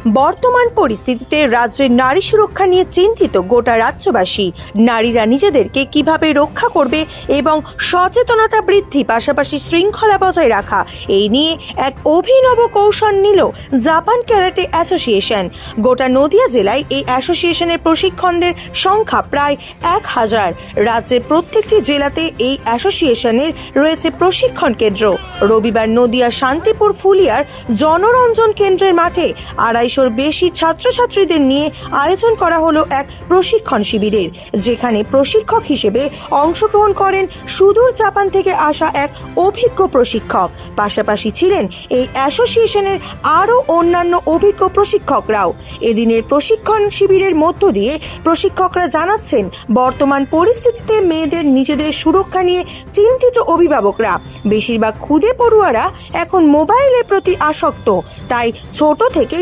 বর্তমান পরিস্থিতিতে রাজ্যের নারী সুরক্ষা নিয়ে চিন্তিত গোটা রাজ্যবাসী। নারীরা নিজেদেরকে কিভাবে রক্ষা করবে এবং সচেতনতা বৃদ্ধি, পাশাপাশি শৃঙ্খলা বজায় রাখা, এই নিয়ে এক অভিনব কৌশল নিল জাপান ক্যারাটে অ্যাসোসিয়েশন। গোটা নদিয়া জেলায় এই অ্যাসোসিয়েশনের প্রশিক্ষণদের সংখ্যা প্রায় 1000। রাজ্যের প্রত্যেকটি জেলাতে এই অ্যাসোসিয়েশনের রয়েছে প্রশিক্ষণ কেন্দ্র। রবিবার নদিয়া শান্তিপুর ফুলিয়ার জনরঞ্জন কেন্দ্রের মাঠে 250-র বেশি ছাত্রছাত্রীদের নিয়ে আয়োজন করা হলো এক প্রশিক্ষণ শিবিরের, যেখানে প্রশিক্ষক হিসেবে অংশগ্রহণ করেন সুদূর জাপান থেকে আসা এক অভিজ্ঞ প্রশিক্ষক। পাশাপাশি ছিলেন এই অ্যাসোসিয়েশনের আরও অন্যান্য অভিজ্ঞ প্রশিক্ষকরাও। এদিনের প্রশিক্ষণ শিবিরের মধ্য দিয়ে প্রশিক্ষকরা জানাচ্ছেন, বর্তমান পরিস্থিতিতে মেয়েদের নিজেদের সুরক্ষা নিয়ে চিন্তিত অভিভাবকরা। বেশিরভাগ খুদে পড়ুয়ারা এখন মোবাইলের প্রতি আসক্ত, তাই ছোট থেকে